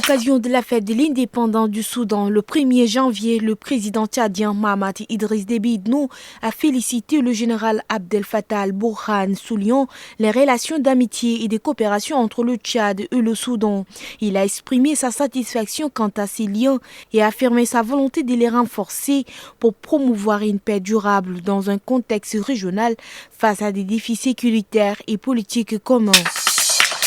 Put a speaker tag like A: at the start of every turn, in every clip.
A: l'occasion de la fête de l'indépendance du Soudan, le 1er janvier, le président tchadien Mahamat Idriss Déby Itno a félicité le général Abdel Fattah al-Burhan, soulignant les relations d'amitié et de coopération entre le Tchad et le Soudan. Il a exprimé sa satisfaction quant à ces liens et a affirmé sa volonté de les renforcer pour promouvoir une paix durable dans un contexte régional face à des défis sécuritaires et politiques communs.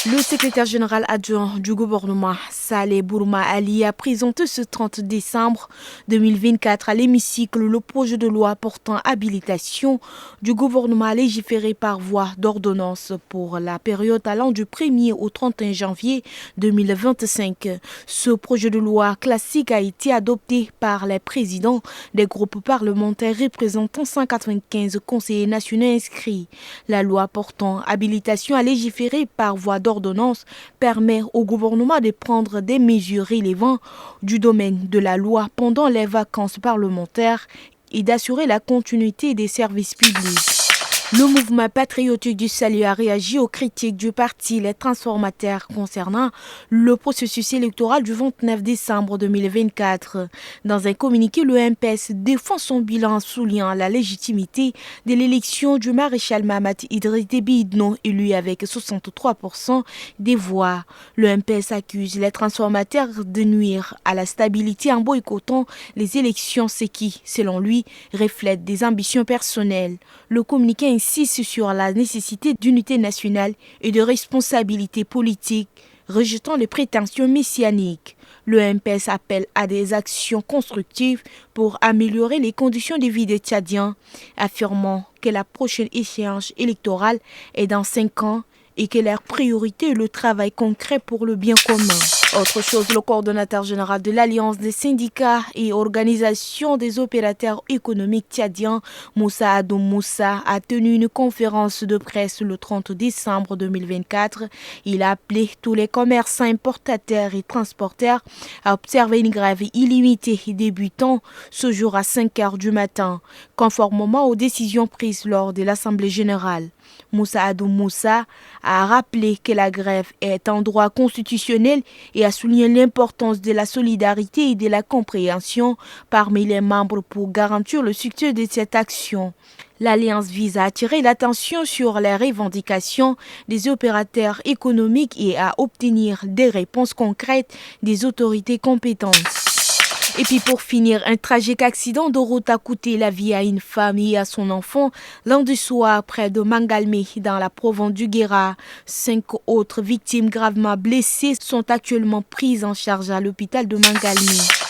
A: Le secrétaire général adjoint du gouvernement, Saleh Bourma Ali, a présenté ce 30 décembre 2024 à l'hémicycle le projet de loi portant habilitation du gouvernement à légiférer par voie d'ordonnance pour la période allant du 1er au 31 janvier 2025. Ce projet de loi classique a été adopté par les présidents des groupes parlementaires représentant 195 conseillers nationaux inscrits. La loi portant habilitation à légiférer par voie d'ordonnance permet au gouvernement de prendre des mesures relevantes du domaine de la loi pendant les vacances parlementaires et d'assurer la continuité des services publics. Le mouvement patriotique du salut a réagi aux critiques du parti Les Transformateurs concernant le processus électoral du 29 décembre 2024. Dans un communiqué, le MPS défend son bilan en soulignant la légitimité de l'élection du maréchal Mahamat Idriss Déby Itno, élu avec 63% des voix. Le MPS accuse les transformateurs de nuire à la stabilité en boycottant les élections, ce qui, selon lui, reflète des ambitions personnelles. Le communiqué insiste sur la nécessité d'unité nationale et de responsabilité politique, rejetant les prétentions messianiques. Le MPS appelle à des actions constructives pour améliorer les conditions de vie des Tchadiens, affirmant que la prochaine échéance électorale est dans 5 ans et que leur priorité est le travail concret pour le bien commun. Autre chose, le coordonnateur général de l'Alliance des syndicats et organisations des opérateurs économiques tchadiens, Moussa Adoum Moussa, a tenu une conférence de presse le 30 décembre 2024. Il a appelé tous les commerçants, importateurs et transporteurs à observer une grève illimitée débutant ce jour à 5 heures du matin, conformément aux décisions prises lors de l'Assemblée générale. Moussa Adoum Moussa a rappelé que la grève est un droit constitutionnel et a souligné l'importance de la solidarité et de la compréhension parmi les membres pour garantir le succès de cette action. L'Alliance vise à attirer l'attention sur les revendications des opérateurs économiques et à obtenir des réponses concrètes des autorités compétentes. Et puis pour finir, un tragique accident de route a coûté la vie à une femme et à son enfant lundi soir près de Mangalmé dans la province du Guéra. 5 autres victimes gravement blessées sont actuellement prises en charge à l'hôpital de Mangalmé.